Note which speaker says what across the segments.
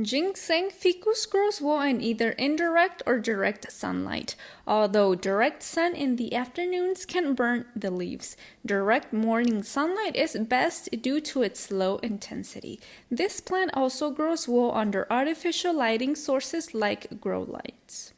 Speaker 1: Ginseng Ficus grows well in either indirect or direct sunlight, although direct sun in the afternoons can burn the leaves. Direct morning sunlight is best due to its low intensity. This plant also grows well under artificial lighting sources like grow lights.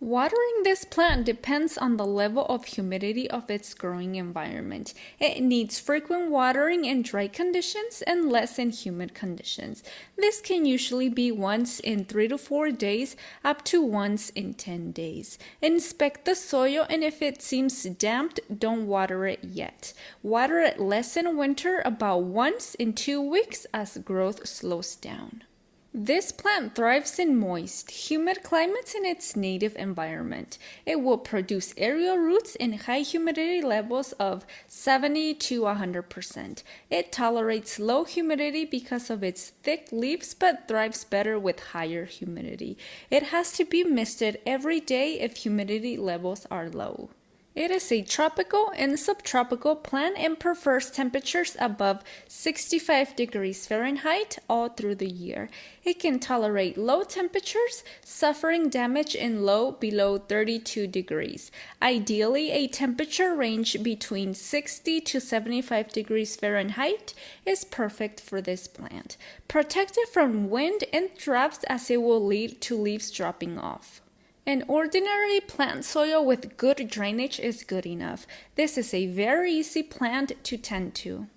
Speaker 1: Watering this plant depends on the level of humidity of its growing environment. It needs frequent watering in dry conditions and less in humid conditions. This can usually be once in 3 to 4 days, up to once in 10 days. Inspect the soil, and if it seems damp, don't water it yet. Water it less in winter, about once in 2 weeks as growth slows down. This plant thrives in moist, humid climates in its native environment. It will produce aerial roots in high humidity levels of 70 to 100%. It tolerates low humidity because of its thick leaves, but thrives better with higher humidity. It has to be misted every day if humidity levels are low. It is a tropical and subtropical plant and prefers temperatures above 65 degrees Fahrenheit all through the year. It can tolerate low temperatures, suffering damage in low below 32 degrees. Ideally, a temperature range between 60 to 75 degrees Fahrenheit is perfect for this plant. Protect it from wind and drafts as it will lead to leaves dropping off. An ordinary plant soil with good drainage is good enough. This is a very easy plant to tend to.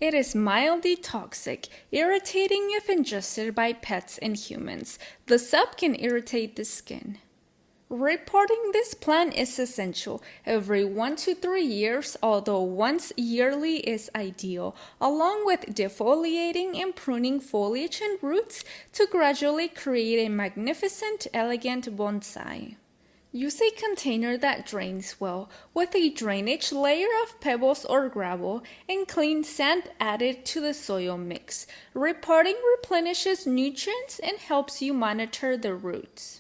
Speaker 1: It is mildly toxic, irritating if ingested by pets and humans. The sap can irritate the skin. Repotting this plant is essential every 1 to 3 years, although once yearly is ideal, along with defoliating and pruning foliage and roots to gradually create a magnificent, elegant bonsai. Use a container that drains well, with a drainage layer of pebbles or gravel and clean sand added to the soil mix. Repotting replenishes nutrients and helps you monitor the roots.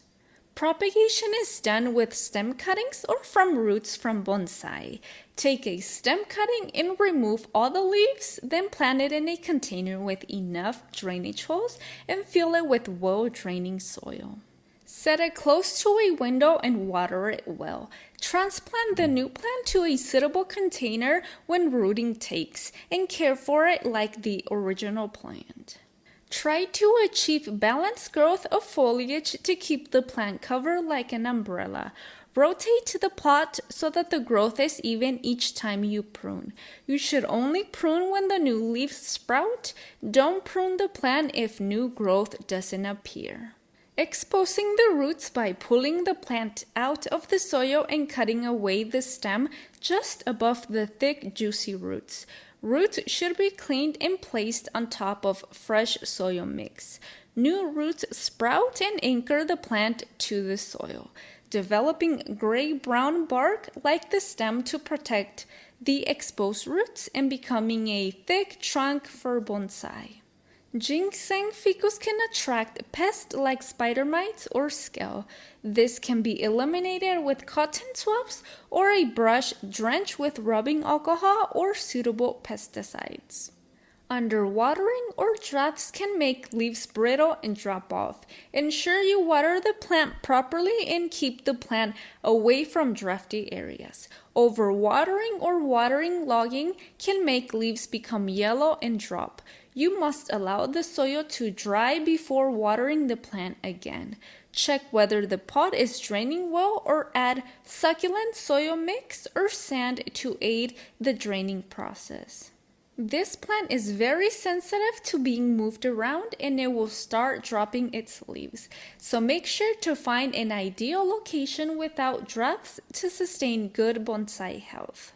Speaker 1: Propagation is done with stem cuttings or from roots from bonsai. Take a stem cutting and remove all the leaves, then plant it in a container with enough drainage holes and fill it with well-draining soil. Set it close to a window and water it well. Transplant the new plant to a suitable container when rooting takes and care for it like the original plant. Try to achieve balanced growth of foliage to keep the plant covered like an umbrella. Rotate the pot so that the growth is even each time you prune. You should only prune when the new leaves sprout. Don't prune the plant if new growth doesn't appear. Exposing the roots by pulling the plant out of the soil and cutting away the stem just above the thick, juicy roots. Roots should be cleaned and placed on top of fresh soil mix. New roots sprout and anchor the plant to the soil, developing gray-brown bark like the stem to protect the exposed roots and becoming a thick trunk for bonsai. Ginseng ficus can attract pests like spider mites or scale. This can be eliminated with cotton swabs or a brush drenched with rubbing alcohol or suitable pesticides. Underwatering or drafts can make leaves brittle and drop off. Ensure you water the plant properly and keep the plant away from drafty areas. Overwatering or watering logging can make leaves become yellow and drop. You must allow the soil to dry before watering the plant again. Check whether the pot is draining well or add succulent soil mix or sand to aid the draining process. This plant is very sensitive to being moved around and it will start dropping its leaves. So make sure to find an ideal location without drafts to sustain good bonsai health.